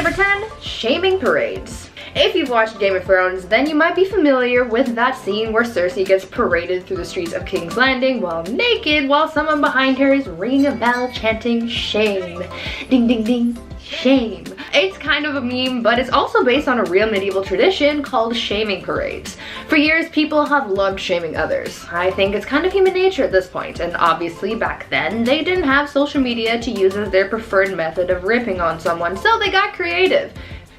number 10, shaming parades. If you've watched Game of Thrones, then you might be familiar with that scene where Cersei gets paraded through the streets of King's Landing while naked, while someone behind her is ringing a bell chanting shame. Ding ding ding, shame. It's kind of a meme, but it's also based on a real medieval tradition called shaming parades. For years, people have loved shaming others. I think it's kind of human nature at this point, and obviously back then, they didn't have social media to use as their preferred method of ripping on someone, so they got creative.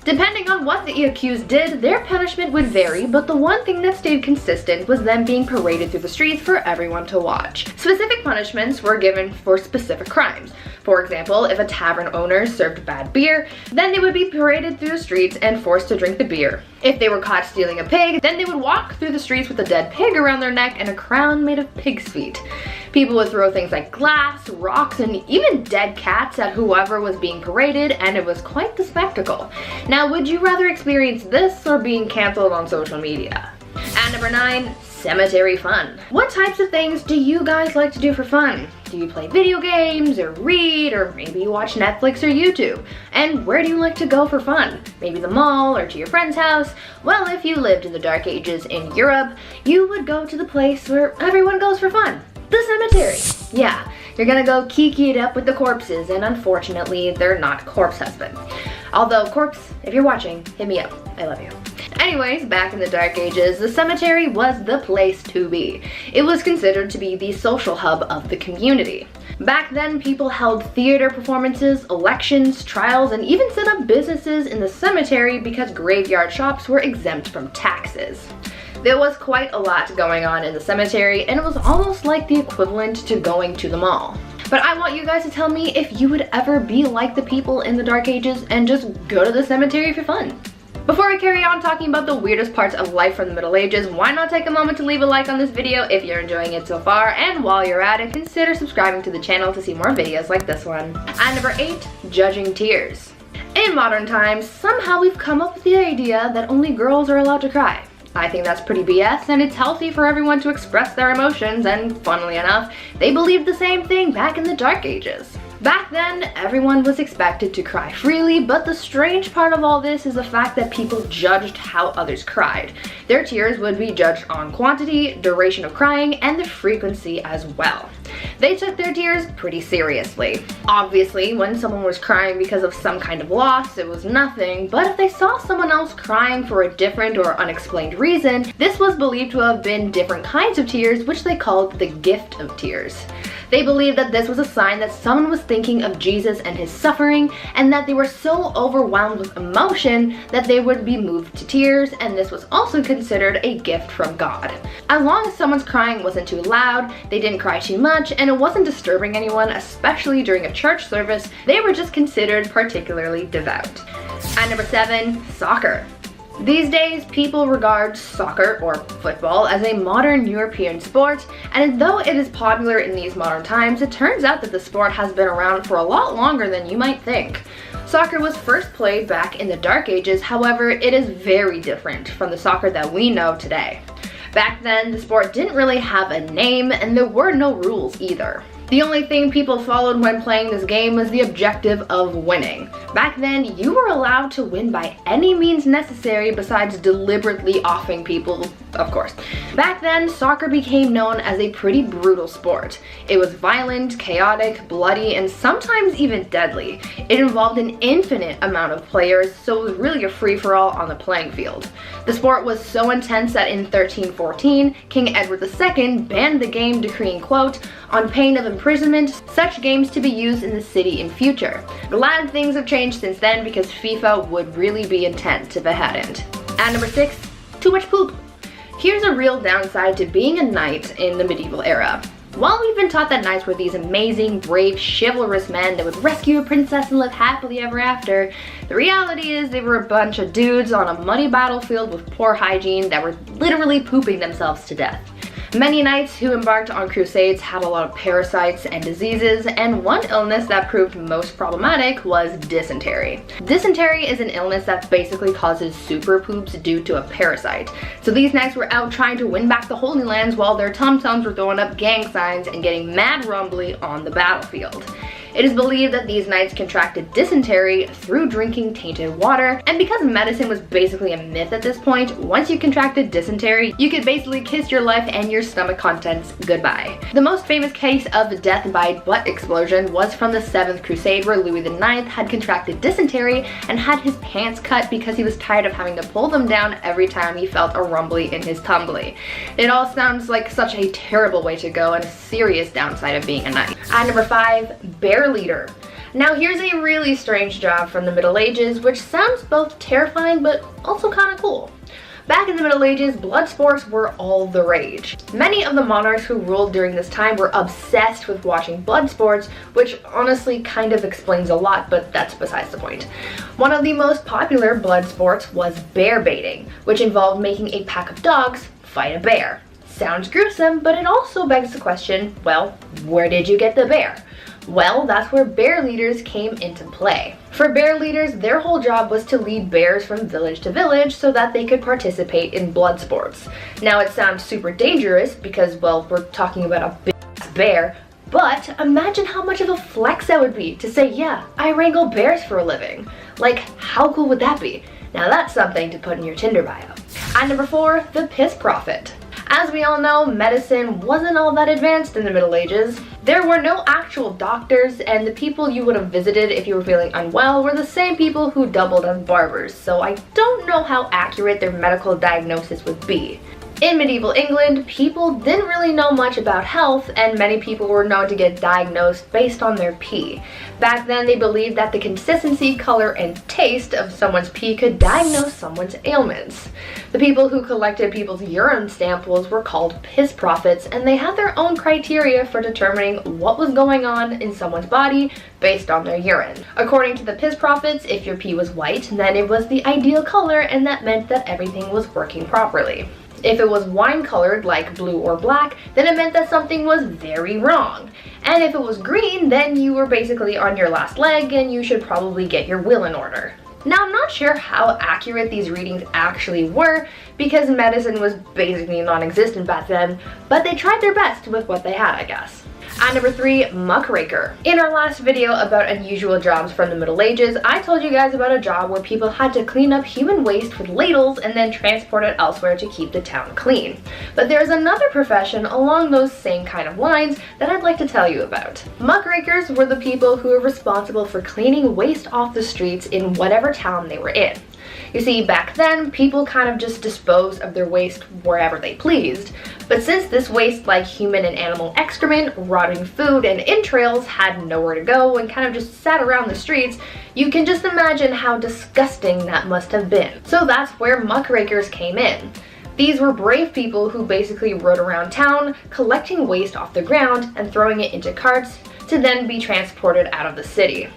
Depending on what the accused did, their punishment would vary, but the one thing that stayed consistent was them being paraded through the streets for everyone to watch. Specific punishments were given for specific crimes. For example, if a tavern owner served bad beer, then they would be paraded through the streets and forced to drink the beer. If they were caught stealing a pig, then they would walk through the streets with a dead pig around their neck and a crown made of pig's feet. People would throw things like glass, rocks, and even dead cats at whoever was being paraded, and it was quite the spectacle. Now, would you rather experience this or being canceled on social media? At number 9, cemetery fun. What types of things do you guys like to do for fun? Do you play video games, or read, or maybe you watch Netflix or YouTube? And where do you like to go for fun? Maybe the mall, or to your friend's house? Well, if you lived in the Dark Ages in Europe, you would go to the place where everyone goes for fun. The cemetery. Yeah, you're gonna go kiki it up with the corpses, and unfortunately, they're not corpse husbands. Although, corpse, if you're watching, hit me up. I love you. Anyways, back in the Dark Ages, the cemetery was the place to be. It was considered to be the social hub of the community. Back then, people held theater performances, elections, trials, and even set up businesses in the cemetery because graveyard shops were exempt from taxes. There was quite a lot going on in the cemetery, and it was almost like the equivalent to going to the mall. But I want you guys to tell me if you would ever be like the people in the Dark Ages and just go to the cemetery for fun. Before we carry on talking about the weirdest parts of life from the Middle Ages, why not take a moment to leave a like on this video if you're enjoying it so far, and while you're at it, consider subscribing to the channel to see more videos like this one. At number 8, judging tears. In modern times, somehow we've come up with the idea that only girls are allowed to cry. I think that's pretty BS, and it's healthy for everyone to express their emotions, and funnily enough, they believed the same thing back in the Dark Ages. Back then, everyone was expected to cry freely, but the strange part of all this is the fact that people judged how others cried. Their tears would be judged on quantity, duration of crying, and the frequency as well. They took their tears pretty seriously. Obviously, when someone was crying because of some kind of loss, it was nothing, but if they saw someone else crying for a different or unexplained reason, this was believed to have been different kinds of tears, which they called the gift of tears. They believed that this was a sign that someone was thinking of Jesus and his suffering, and that they were so overwhelmed with emotion that they would be moved to tears, and this was also considered a gift from God. As long as someone's crying wasn't too loud, they didn't cry too much, and it wasn't disturbing anyone, especially during a church service, they were just considered particularly devout. At number 7, soccer. These days, people regard soccer, or football, as a modern European sport, and though it is popular in these modern times, it turns out that the sport has been around for a lot longer than you might think. Soccer was first played back in the Dark Ages, however, it is very different from the soccer that we know today. Back then, the sport didn't really have a name, and there were no rules either. The only thing people followed when playing this game was the objective of winning. Back then, you were allowed to win by any means necessary besides deliberately offing people, of course. Back then, soccer became known as a pretty brutal sport. It was violent, chaotic, bloody, and sometimes even deadly. It involved an infinite amount of players, so it was really a free-for-all on the playing field. The sport was so intense that in 1314, King Edward II banned the game, decreeing, quote, "On pain of imprisonment, such games to be used in the city in future." A lot of things have changed since then because FIFA would really be intense if it hadn't. At number 6, too much poop. Here's a real downside to being a knight in the medieval era. While we've been taught that knights were these amazing, brave, chivalrous men that would rescue a princess and live happily ever after, the reality is they were a bunch of dudes on a muddy battlefield with poor hygiene that were literally pooping themselves to death. Many knights who embarked on crusades had a lot of parasites and diseases, and one illness that proved most problematic was dysentery. Dysentery is an illness that basically causes super poops due to a parasite. So these knights were out trying to win back the Holy Lands while their tum-tums were throwing up gang signs and getting mad rumbly on the battlefield. It is believed that these knights contracted dysentery through drinking tainted water, and because medicine was basically a myth at this point, once you contracted dysentery, you could basically kiss your life and your stomach contents goodbye. The most famous case of death by butt explosion was from the 7th Crusade, where Louis IX had contracted dysentery and had his pants cut because he was tired of having to pull them down every time he felt a rumbly in his tumbly. It all sounds like such a terrible way to go and a serious downside of being a knight. At number 5, bear leader. Now here's a really strange job from the Middle Ages, which sounds both terrifying but also kind of cool. Back in the Middle Ages, blood sports were all the rage. Many of the monarchs who ruled during this time were obsessed with watching blood sports, which honestly kind of explains a lot, but that's besides the point. One of the most popular blood sports was bear baiting, which involved making a pack of dogs fight a bear. Sounds gruesome, but it also begs the question, well, where did you get the bear? Well, that's where bear leaders came into play. For bear leaders, their whole job was to lead bears from village to village so that they could participate in blood sports. Now it sounds super dangerous because, well, we're talking about a big bear, but imagine how much of a flex that would be to say, yeah, I wrangle bears for a living. Like, how cool would that be? Now that's something to put in your Tinder bio. At number 4, the piss prophet. As we all know, medicine wasn't all that advanced in the Middle Ages. There were no actual doctors, and the people you would have visited if you were feeling unwell were the same people who doubled as barbers, so I don't know how accurate their medical diagnosis would be. In medieval England, people didn't really know much about health, and many people were known to get diagnosed based on their pee. Back then, they believed that the consistency, color, and taste of someone's pee could diagnose someone's ailments. The people who collected people's urine samples were called piss prophets, and they had their own criteria for determining what was going on in someone's body based on their urine. According to the piss prophets, if your pee was white, then it was the ideal color, and that meant that everything was working properly. If it was wine colored, like blue or black, then it meant that something was very wrong. And if it was green, then you were basically on your last leg and you should probably get your will in order. Now, I'm not sure how accurate these readings actually were because medicine was basically non-existent back then, but they tried their best with what they had, I guess. At number 3, muckraker. In our last video about unusual jobs from the Middle Ages, I told you guys about a job where people had to clean up human waste with ladles and then transport it elsewhere to keep the town clean. But there's another profession along those same kind of lines that I'd like to tell you about. Muckrakers were the people who were responsible for cleaning waste off the streets in whatever town they were in. You see, back then, people kind of just disposed of their waste wherever they pleased. But since this waste, like human and animal excrement, rotting food, and entrails, had nowhere to go and kind of just sat around the streets, you can just imagine how disgusting that must have been. So that's where muckrakers came in. These were brave people who basically rode around town, collecting waste off the ground and throwing it into carts to then be transported out of the city.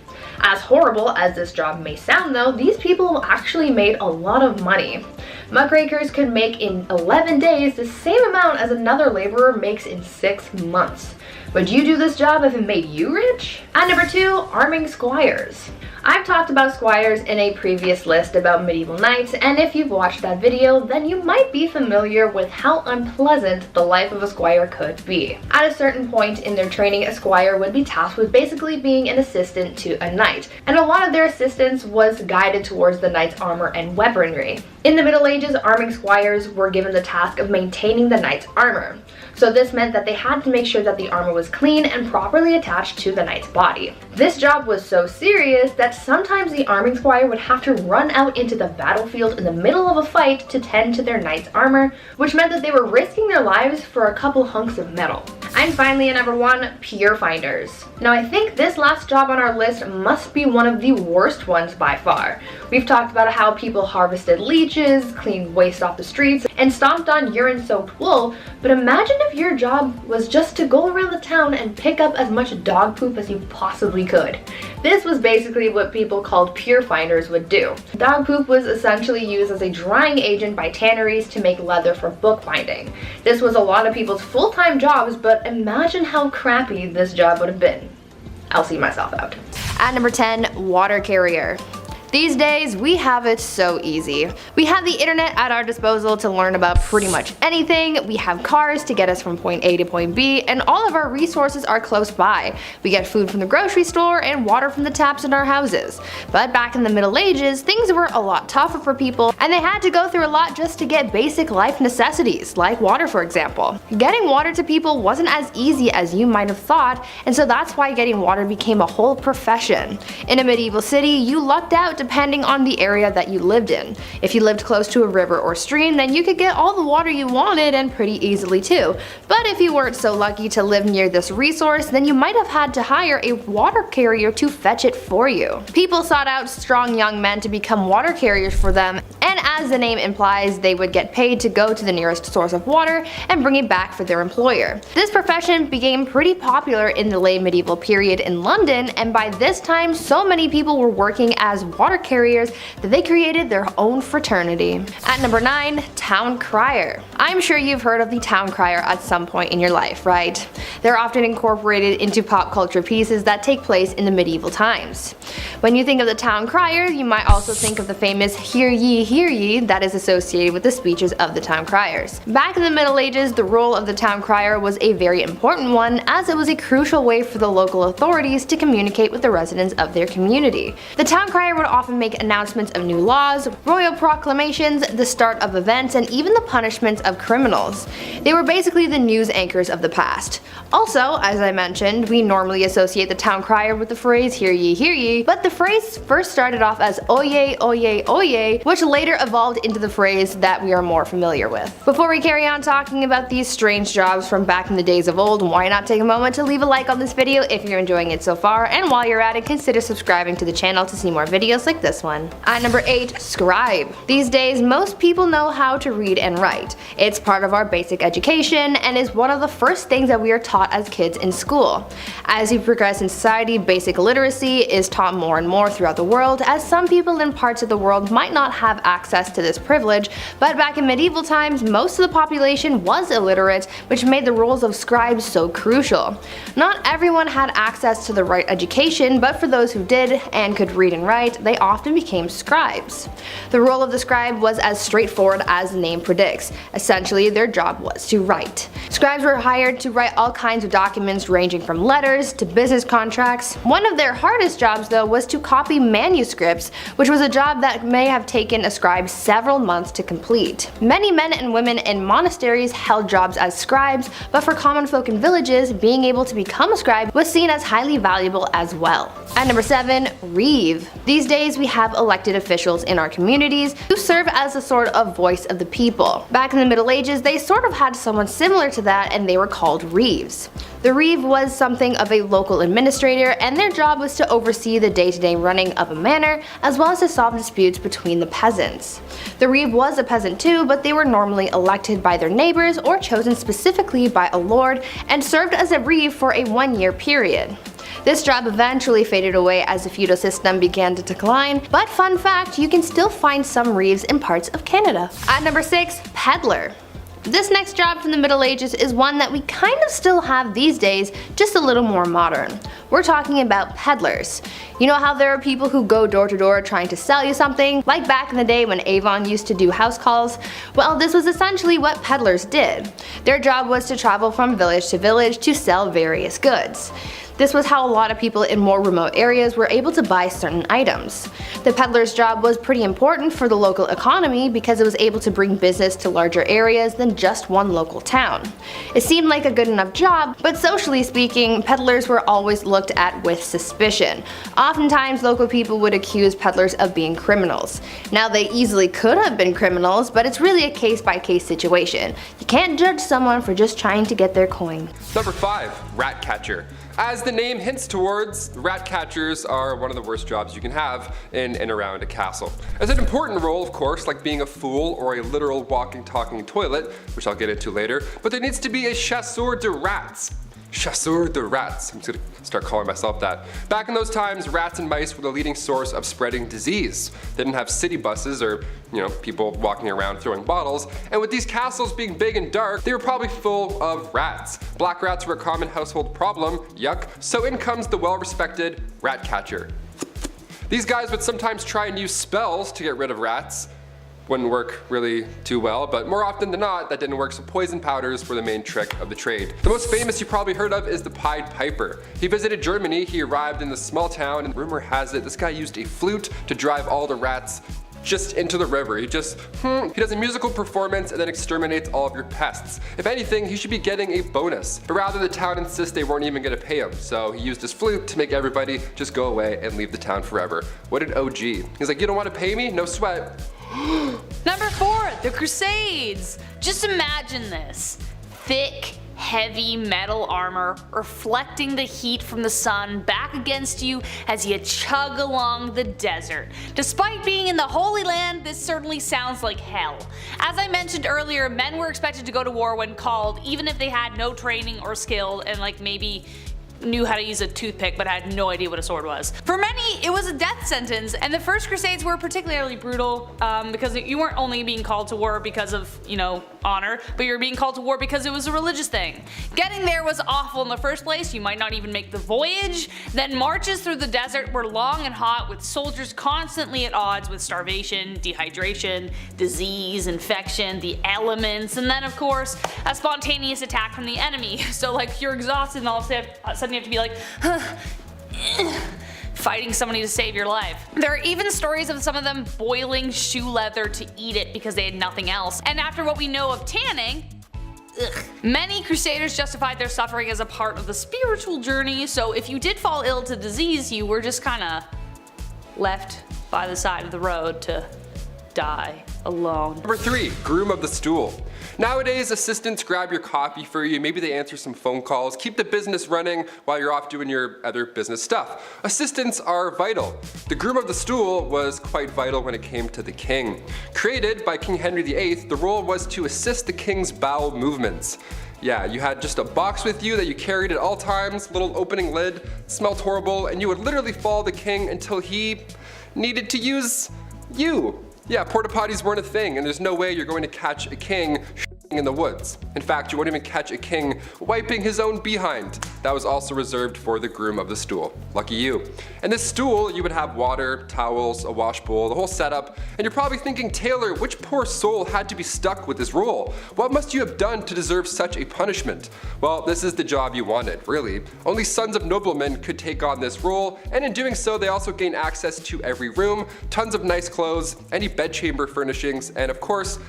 As horrible as this job may sound though, these people actually made a lot of money. Muckrakers could make in 11 days the same amount as another laborer makes in 6 months. Would you do this job if it made you rich? At number 2, arming squires. I've talked about squires in a previous list about medieval knights, and if you've watched that video, then you might be familiar with how unpleasant the life of a squire could be. At a certain point in their training, a squire would be tasked with basically being an assistant to a knight, and a lot of their assistance was guided towards the knight's armor and weaponry. In the Middle Ages, arming squires were given the task of maintaining the knight's armor. So this meant that they had to make sure that the armor was clean and properly attached to the knight's body. This job was so serious that sometimes the arming squire would have to run out into the battlefield in the middle of a fight to tend to their knight's armor, which meant that they were risking their lives for a couple hunks of metal. And finally, at number 1, pure finders. Now I think this last job on our list must be one of the worst ones by far. We've talked about how people harvested leeches, cleaned waste off the streets, and stomped on urine-soaked wool, but imagine if your job was just to go around the town and pick up as much dog poop as you possibly could. This was basically what people called pure finders would do. Dog poop was essentially used as a drying agent by tanneries to make leather for bookbinding. This was a lot of people's full-time jobs, but imagine how crappy this job would have been. I'll see myself out. At number 10, water carrier. These days, we have it so easy. We have the internet at our disposal to learn about pretty much anything, we have cars to get us from point A to point B, and all of our resources are close by. We get food from the grocery store and water from the taps in our houses. But back in the Middle Ages, things were a lot tougher for people, and they had to go through a lot just to get basic life necessities, like water for example. Getting water to people wasn't as easy as you might have thought, and so that's why getting water became a whole profession. In a medieval city, you lucked out depending on the area that you lived in. If you lived close to a river or stream, then you could get all the water you wanted and pretty easily too. But if you weren't so lucky to live near this resource, then you might have had to hire a water carrier to fetch it for you. People sought out strong young men to become water carriers for them, and as the name implies, they would get paid to go to the nearest source of water and bring it back for their employer. This profession became pretty popular in the late medieval period in London, and by this time so many people were working as water carriers that they created their own fraternity. At number 9, town crier. I'm sure you've heard of the town crier at some point in your life, right? They're often incorporated into pop culture pieces that take place in the medieval times. When you think of the town crier, you might also think of the famous hear ye that is associated with the speeches of the town criers. Back in the Middle Ages, the role of the town crier was a very important one, as it was a crucial way for the local authorities to communicate with the residents of their community. The town crier would often make announcements of new laws, royal proclamations, the start of events, and even the punishments of criminals. They were basically the news anchors of the past. Also, as I mentioned, we normally associate the town crier with the phrase hear ye, but the phrase first started off as oye, oye, oye, which later evolved into the phrase that we are more familiar with. Before we carry on talking about these strange jobs from back in the days of old, why not take a moment to leave a like on this video if you're enjoying it so far, and while you're at it, consider subscribing to the channel to see more videos like this one. At number 8, scribe. These days, most people know how to read and write. It's part of our basic education and is one of the first things that we are taught as kids in school. As we progress in society, basic literacy is taught more and more throughout the world, as some people in parts of the world might not have access to this privilege, but back in medieval times, most of the population was illiterate, which made the roles of scribes so crucial. Not everyone had access to the right education, but for those who did and could read and write, they often became scribes. The role of the scribe was as straightforward as the name predicts. Essentially, their job was to write. Scribes were hired to write all kinds of documents ranging from letters to business contracts. One of their hardest jobs though was to copy manuscripts, which was a job that may have taken a scribe several months to complete. Many men and women in monasteries held jobs as scribes, but for common folk in villages, being able to become a scribe was seen as highly valuable as well. At number 7, reeve. These days we have elected officials in our communities who serve as a sort of voice of the people. Back in the Middle Ages, they sort of had someone similar to that, and they were called reeves. The reeve was something of a local administrator, and their job was to oversee the day-to-day running of a manor, as well as to solve disputes between the peasants. The reeve was a peasant too, but they were normally elected by their neighbors or chosen specifically by a lord, and served as a reeve for a 1-year period. This job eventually faded away as the feudal system began to decline, but fun fact, you can still find some reeves in parts of Canada. At number 6, peddler. This next job from the Middle Ages is one that we kind of still have these days, just a little more modern. We're talking about peddlers. You know how there are people who go door to door trying to sell you something, like back in the day when Avon used to do house calls? Well, this was essentially what peddlers did. Their job was to travel from village to village to sell various goods. This was how a lot of people in more remote areas were able to buy certain items. The peddler's job was pretty important for the local economy because it was able to bring business to larger areas than just one local town. It seemed like a good enough job, but socially speaking, peddlers were always looked at with suspicion. Oftentimes, local people would accuse peddlers of being criminals. Now, they easily could have been criminals, but it's really a case-by-case situation. You can't judge someone for just trying to get their coin. Number 5, rat catcher. As the name hints towards, rat catchers are one of the worst jobs you can have in and around a castle. It's an important role, of course, like being a fool or a literal walking, talking toilet, which I'll get into later, but there needs to be a chasseur de rats. Chasseur de rats. I'm just gonna start calling myself that. Back in those times, rats and mice were the leading source of spreading disease. They didn't have city buses or, people walking around throwing bottles, and with these castles being big and dark, they were probably full of rats. Black rats were a common household problem, yuck, so in comes the well-respected rat catcher. These guys would sometimes try and use spells to get rid of rats. Wouldn't work really too well, but more often than not, that didn't work, so poison powders were the main trick of the trade. The most famous you probably heard of is the Pied Piper. He visited Germany, he arrived in this small town, and rumor has it this guy used a flute to drive all the rats just into the river. He does a musical performance and then exterminates all of your pests. If anything, he should be getting a bonus, but rather the town insists they weren't even gonna pay him, so he used his flute to make everybody just go away and leave the town forever. What an OG. He's like, you don't wanna pay me? No sweat. Number 4, the Crusades. Just imagine this. Thick, heavy metal armor reflecting the heat from the sun back against you as you chug along the desert. Despite being in the Holy Land, this certainly sounds like hell. As I mentioned earlier, men were expected to go to war when called, even if they had no training or skill and like maybe knew how to use a toothpick but had no idea what a sword was. For many, it was a death sentence, and the first Crusades were particularly brutal because you weren't only being called to war because of, you know, honor, but you were being called to war because it was a religious thing. Getting there was awful in the first place, you might not even make the voyage. Then marches through the desert were long and hot, with soldiers constantly at odds with starvation, dehydration, disease, infection, the elements, and then of course a spontaneous attack from the enemy. So like you're exhausted and all of a sudden you have to be like, fighting somebody to save your life. There are even stories of some of them boiling shoe leather to eat it because they had nothing else. And after what we know of tanning, many crusaders justified their suffering as a part of the spiritual journey, so if you did fall ill to disease, you were just kinda left by the side of the road to die alone. Number 3, groom of the stool. Nowadays, assistants grab your coffee for you, maybe they answer some phone calls, keep the business running while you're off doing your other business stuff. Assistants are vital. The groom of the stool was quite vital when it came to the king. Created by King Henry VIII, the role was to assist the king's bowel movements. Yeah, you had just a box with you that you carried at all times, little opening lid, smelled horrible, and you would literally follow the king until he needed to use you. Yeah, porta potties weren't a thing, and there's no way you're going to catch a king in the woods. In fact, you won't even catch a king wiping his own behind. That was also reserved for the groom of the stool. Lucky you. And this stool, you would have water, towels, a wash bowl, the whole setup, and you're probably thinking, Taylor, which poor soul had to be stuck with this role? What must you have done to deserve such a punishment? Well, this is the job you wanted, really. Only sons of noblemen could take on this role, and in doing so, they also gain access to every room, tons of nice clothes, any bedchamber furnishings, and of course,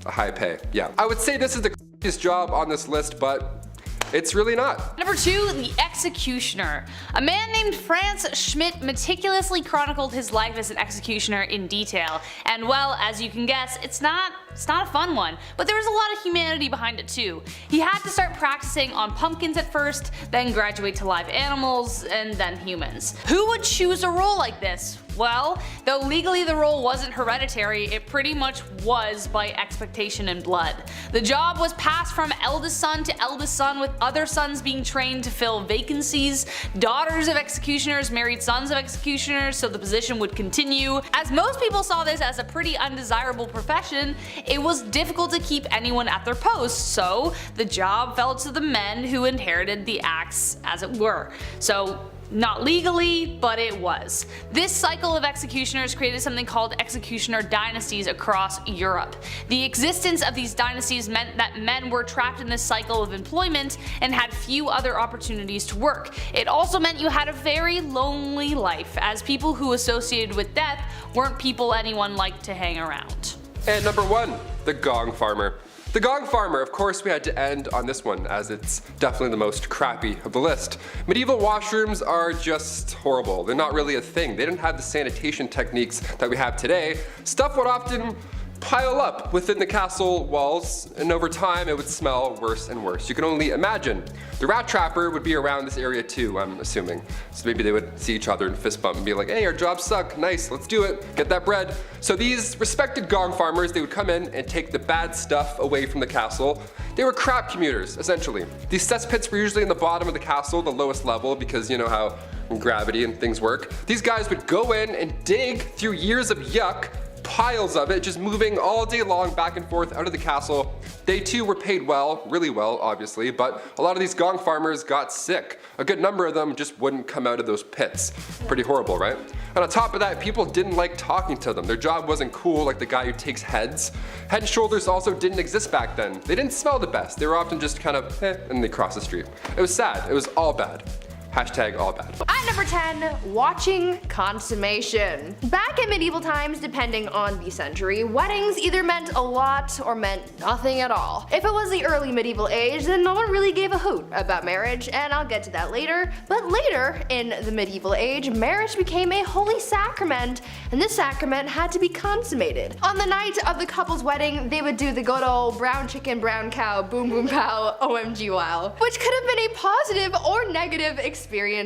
a high pay. Yeah, I would say this is the craziest job on this list, but it's really not. Number 2, the executioner. A man named Franz Schmidt meticulously chronicled his life as an executioner in detail, and well, as you can guess, it's not a fun one, but there was a lot of humanity behind it too. He had to start practicing on pumpkins at first, then graduate to live animals, and then humans. Who would choose a role like this? Well, though legally the role wasn't hereditary, it pretty much was by expectation and blood. The job was passed from eldest son to eldest son, with other sons being trained to fill vacancies. Daughters of executioners married sons of executioners, so the position would continue. As most people saw this as a pretty undesirable profession, it was difficult to keep anyone at their posts, so the job fell to the men who inherited the axe, as it were. So not legally, but it was. This cycle of executioners created something called executioner dynasties across Europe. The existence of these dynasties meant that men were trapped in this cycle of employment and had few other opportunities to work. It also meant you had a very lonely life, as people who associated with death weren't people anyone liked to hang around. And number 1, the gong farmer. The gong farmer, of course we had to end on this one, as it's definitely the most crappy of the list. Medieval washrooms are just horrible. They're not really a thing. They didn't have the sanitation techniques that we have today. Stuff would often pile up within the castle walls, and over time it would smell worse and worse. You can only imagine. The rat trapper would be around this area too, I'm assuming. So maybe they would see each other and fist bump and be like, hey, our jobs suck, nice, let's do it, get that bread. So these respected gong farmers, they would come in and take the bad stuff away from the castle. They were crap commuters, essentially. These cesspits were usually in the bottom of the castle, the lowest level, because you know how gravity and things work. These guys would go in and dig through years of yuck, piles of it, just moving all day long back and forth out of the castle, They too were paid well, really well obviously, but a lot of these gong farmers got sick. A good number of them just wouldn't come out of those pits. Pretty horrible, right? And on top of that, people didn't like talking to them. Their job wasn't cool like the guy who takes heads. Head and shoulders also didn't exist back then. They didn't smell the best. They were often just kind of and they cross the street. It was sad. It was all bad. Hashtag all bad. At number 10, watching consummation. Back in medieval times, depending on the century, weddings either meant a lot or meant nothing at all. If it was the early medieval age, then no one really gave a hoot about marriage, and I'll get to that later. But later, in the medieval age, marriage became a holy sacrament, and this sacrament had to be consummated. On the night of the couple's wedding, they would do the good old brown chicken, brown cow, boom boom pow, OMG wow, which could have been a positive or negative experience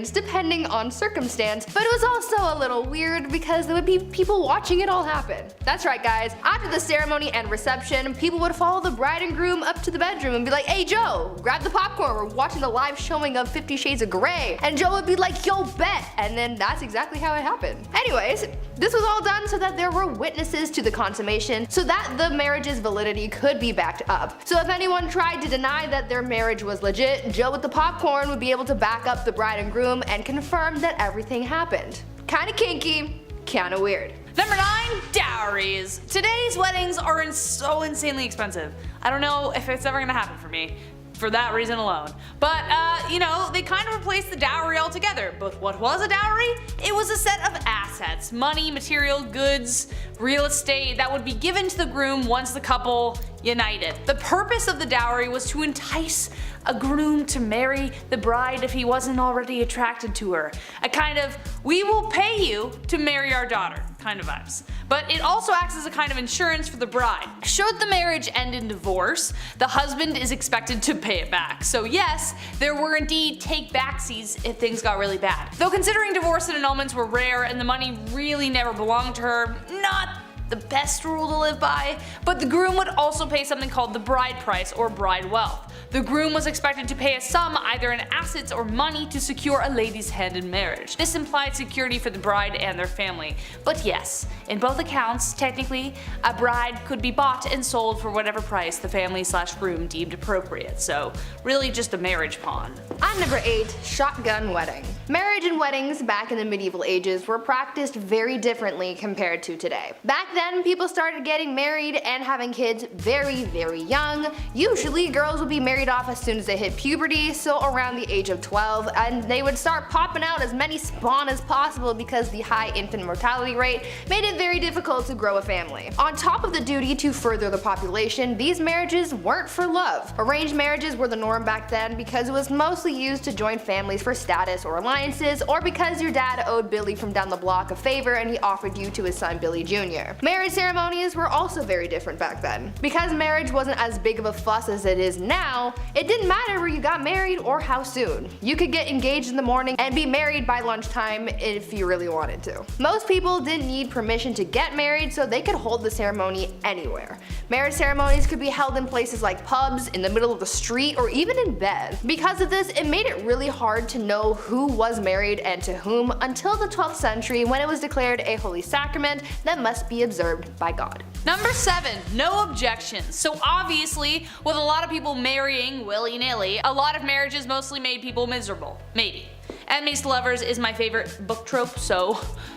depending on circumstance, but it was also a little weird because there would be people watching it all happen. That's right guys, after the ceremony and reception, people would follow the bride and groom up to the bedroom and be like, hey Joe, grab the popcorn, we're watching the live showing of 50 Shades of Grey. And Joe would be like, yo bet, and then that's exactly how it happened. Anyways, this was all done so that there were witnesses to the consummation so that the marriage's validity could be backed up. So if anyone tried to deny that their marriage was legit, Joe with the popcorn would be able to back up the bride and groom and confirm that everything happened. Kinda kinky, kinda weird. Number 9, dowries. Today's weddings are so insanely expensive. I don't know if it's ever gonna happen for me, for that reason alone. But, you know, they kind of replaced the dowry altogether. But what was a dowry? It was a set of assets, money, material, goods, real estate that would be given to the groom once the couple united. The purpose of the dowry was to entice a groom to marry the bride if he wasn't already attracted to her. A kind of, we will pay you to marry our daughter kind of vibes. But it also acts as a kind of insurance for the bride. Should the marriage end in divorce, the husband is expected to pay it back. So yes, there were indeed take-backsies if things got really bad. Though considering divorce and annulments were rare and the money really never belonged to her, not the best rule to live by, but the groom would also pay something called the bride price or bride wealth. The groom was expected to pay a sum either in assets or money to secure a lady's hand in marriage. This implied security for the bride and their family. But yes, in both accounts, technically, a bride could be bought and sold for whatever price the family/groom deemed appropriate, so really just a marriage pawn. At number 8, shotgun wedding. Marriage and weddings back in the medieval ages were practiced very differently compared to today. Back then, people started getting married and having kids very, very young. Usually, girls would be married off as soon as they hit puberty, so around the age of 12, and they would start popping out as many spawn as possible because the high infant mortality rate made it very difficult to grow a family. On top of the duty to further the population, these marriages weren't for love. Arranged marriages were the norm back then because it was mostly used to join families for status or alliances, or because your dad owed Billy from down the block a favor and he offered you to his son Billy Jr. Marriage ceremonies were also very different back then. Because marriage wasn't as big of a fuss as it is now, it didn't matter where you got married or how soon. You could get engaged in the morning and be married by lunchtime if you really wanted to. Most people didn't need permission to get married, so they could hold the ceremony anywhere. Marriage ceremonies could be held in places like pubs, in the middle of the street, or even in bed. Because of this, it made it really hard to know who was married and to whom until the 12th century when it was declared a holy sacrament that must be observed by God. Number 7, no objections. So obviously, with a lot of people marrying willy-nilly, a lot of marriages mostly made people miserable. Maybe. Enemies to lovers is my favorite book trope, so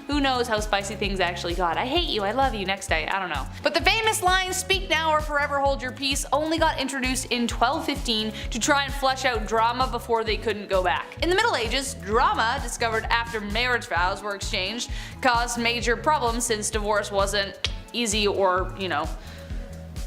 who knows how spicy things actually got. I hate you, I love you, next day, I don't know. But the famous line, speak now or forever hold your peace, only got introduced in 1215 to try and flesh out drama before they couldn't go back. In the Middle Ages, drama, discovered after marriage vows were exchanged, caused major problems since divorce wasn't easy or, you know,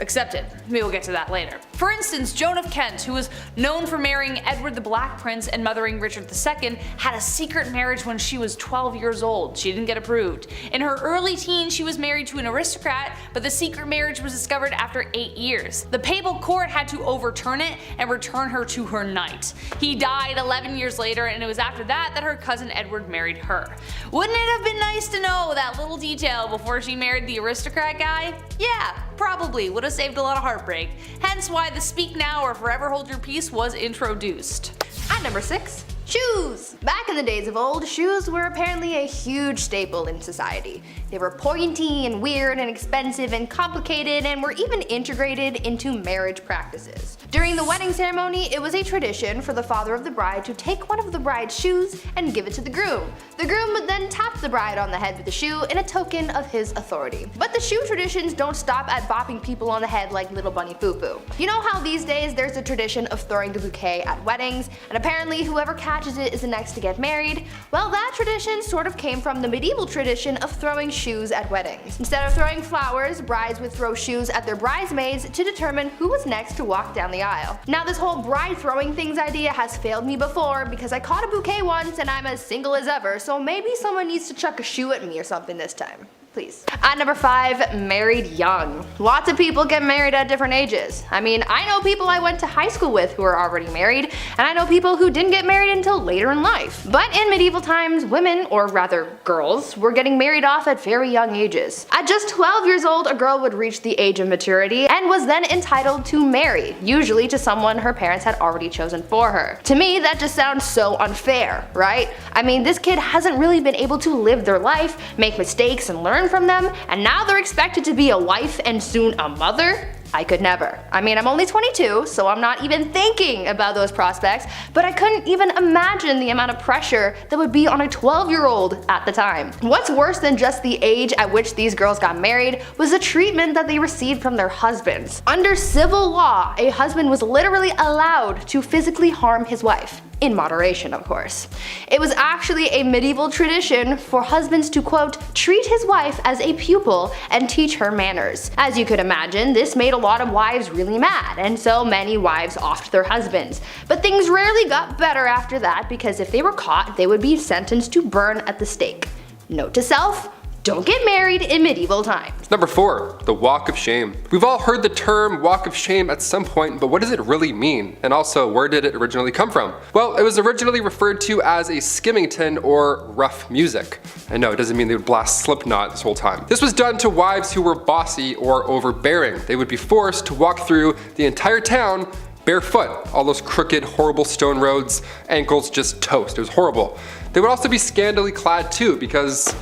accepted. We will get to that later. For instance, Joan of Kent, who was known for marrying Edward the Black Prince and mothering Richard II, had a secret marriage when she was 12 years old. She didn't get approved. In her early teens, she was married to an aristocrat, but the secret marriage was discovered after 8 years. The papal court had to overturn it and return her to her knight. He died 11 years later, and it was after that that her cousin Edward married her. Wouldn't it have been nice to know that little detail before she married the aristocrat guy? Yeah, probably. Would have saved a lot of heartbreak. Hence why the speak now or forever hold your peace was introduced. At number 6, Shoes! Back in the days of old, shoes were apparently a huge staple in society. They were pointy and weird and expensive and complicated and were even integrated into marriage practices. During the wedding ceremony, it was a tradition for the father of the bride to take one of the bride's shoes and give it to the groom. The groom would then tap the bride on the head with the shoe in a token of his authority. But the shoe traditions don't stop at bopping people on the head like little bunny foo-foo. You know how these days there's a tradition of throwing the bouquet at weddings, and apparently whoever catches it is the next to get married? Well, that tradition sort of came from the medieval tradition of throwing shoes at weddings. Instead of throwing flowers, brides would throw shoes at their bridesmaids to determine who was next to walk down the aisle. Now this whole bride throwing things idea has failed me before because I caught a bouquet once and I'm as single as ever, so maybe someone needs to chuck a shoe at me or something this time. Please. At number 5, married young. Lots of people get married at different ages. I mean, I know people I went to high school with who are already married, and I know people who didn't get married until later in life. But in medieval times, women, or rather girls, were getting married off at very young ages. At just 12 years old, a girl would reach the age of maturity and was then entitled to marry, usually to someone her parents had already chosen for her. To me, that just sounds so unfair, right? I mean, this kid hasn't really been able to live their life, make mistakes, and learn from them, and now they're expected to be a wife and soon a mother? I could never. I mean, I'm only 22, so I'm not even thinking about those prospects, but I couldn't even imagine the amount of pressure that would be on a 12-year-old at the time. What's worse than just the age at which these girls got married was the treatment that they received from their husbands. Under civil law, a husband was literally allowed to physically harm his wife. In moderation, of course. It was actually a medieval tradition for husbands to, quote, treat his wife as a pupil and teach her manners. As you could imagine, this made a lot of wives really mad, and so many wives offed their husbands. But things rarely got better after that because if they were caught, they would be sentenced to burn at the stake. Note to self, don't get married in medieval times. Number 4, the walk of shame. We've all heard the term walk of shame at some point, but what does it really mean? And also, where did it originally come from? Well, it was originally referred to as a skimmington or rough music. And no, it doesn't mean they would blast Slipknot this whole time. This was done to wives who were bossy or overbearing. They would be forced to walk through the entire town barefoot, all those crooked, horrible stone roads, ankles just toast. It was horrible. They would also be scantily clad too, because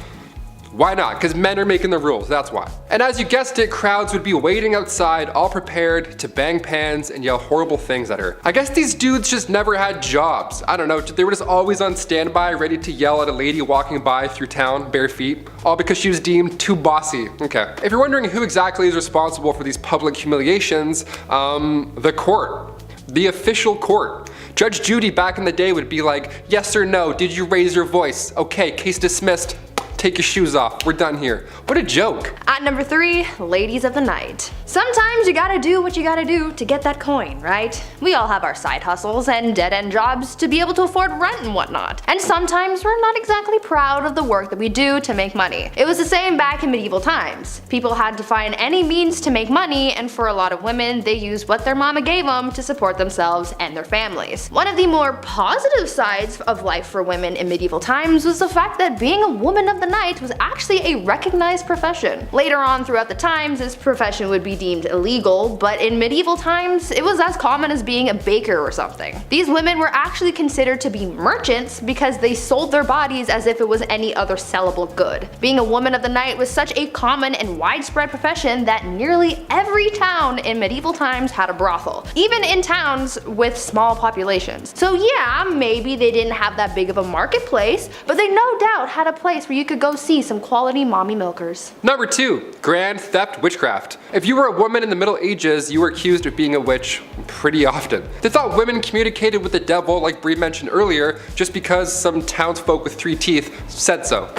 why not? Because men are making the rules, that's why. And as you guessed it, crowds would be waiting outside, all prepared to bang pans and yell horrible things at her. I guess these dudes just never had jobs. I don't know, they were just always on standby, ready to yell at a lady walking by through town bare feet, all because she was deemed too bossy. Okay. If you're wondering who exactly is responsible for these public humiliations, the court. The official court. Judge Judy back in the day would be like, yes or no, did you raise your voice? Okay, case dismissed. Take your shoes off, we're done here. What a joke. At number 3, ladies of the night. Sometimes you gotta do what you gotta do to get that coin, right? We all have our side hustles and dead-end jobs to be able to afford rent and whatnot. And sometimes we're not exactly proud of the work that we do to make money. It was the same back in medieval times. People had to find any means to make money, and for a lot of women, they used what their mama gave them to support themselves and their families. One of the more positive sides of life for women in medieval times was the fact that being a woman of the night was actually a recognized profession. Later on throughout the times, this profession would be deemed illegal, but in medieval times, it was as common as being a baker or something. These women were actually considered to be merchants because they sold their bodies as if it was any other sellable good. Being a woman of the night was such a common and widespread profession that nearly every town in medieval times had a brothel, even in towns with small populations. So yeah, maybe they didn't have that big of a marketplace, but they no doubt had a place where you could go see some quality mommy milkers. Number 2, grand theft witchcraft. If you were a woman in the Middle Ages, you were accused of being a witch pretty often. They thought women communicated with the devil, like Bree mentioned earlier, just because some townsfolk with 3 teeth said so.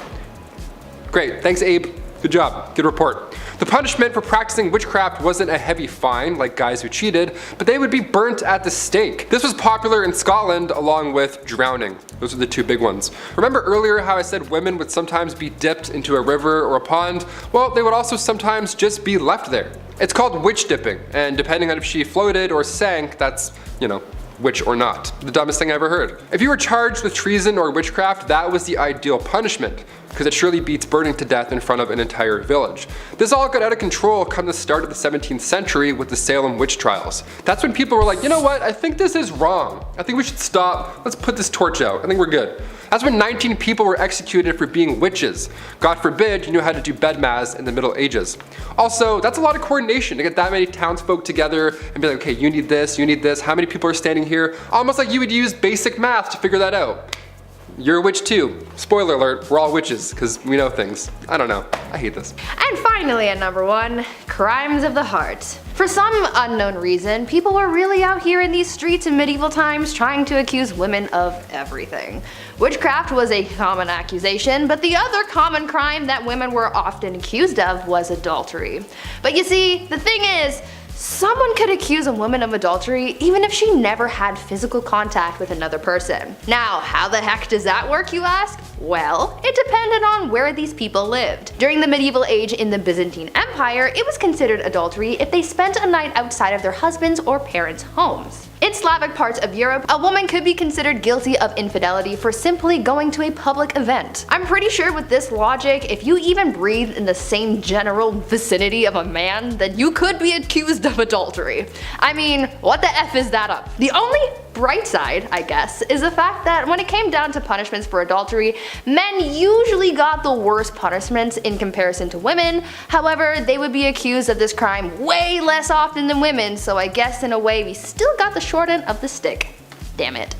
Great, thanks Abe. Good job, good report. The punishment for practicing witchcraft wasn't a heavy fine like guys who cheated, but they would be burnt at the stake. This was popular in Scotland along with drowning. Those are the 2 big ones. Remember earlier how I said women would sometimes be dipped into a river or a pond? Well, they would also sometimes just be left there. It's called witch dipping, and depending on if she floated or sank, that's, you know, witch or not. The dumbest thing I ever heard. If you were charged with treason or witchcraft, that was the ideal punishment. because it surely beats burning to death in front of an entire village. This all got out of control come the start of the 17th century with the Salem witch trials. That's when people were like, you know what, I think this is wrong. I think we should stop, let's put this torch out, I think we're good. That's when 19 people were executed for being witches. God forbid you knew how to do bedmas in the Middle Ages. Also, that's a lot of coordination to get that many townsfolk together and be like, okay, you need this, how many people are standing here? Almost like you would use basic math to figure that out. You're a witch too. Spoiler alert, we're all witches, because we know things. I don't know, I hate this. And finally at number 1, crimes of the heart. For some unknown reason, people were really out here in these streets in medieval times trying to accuse women of everything. Witchcraft was a common accusation, but the other common crime that women were often accused of was adultery. But you see, the thing is, someone could accuse a woman of adultery even if she never had physical contact with another person. Now, how the heck does that work, you ask? Well, it depended on where these people lived. During the medieval age in the Byzantine Empire, it was considered adultery if they spent a night outside of their husbands' or parents' homes. In Slavic parts of Europe, a woman could be considered guilty of infidelity for simply going to a public event. I'm pretty sure with this logic, if you even breathed in the same general vicinity of a man, then you could be accused of adultery. I mean, what the F is that up? The only bright side, I guess, is the fact that when it came down to punishments for adultery, men usually got the worst punishments in comparison to women. However, they would be accused of this crime way less often than women, so I guess in a way we still got the short end of the stick. Damn it.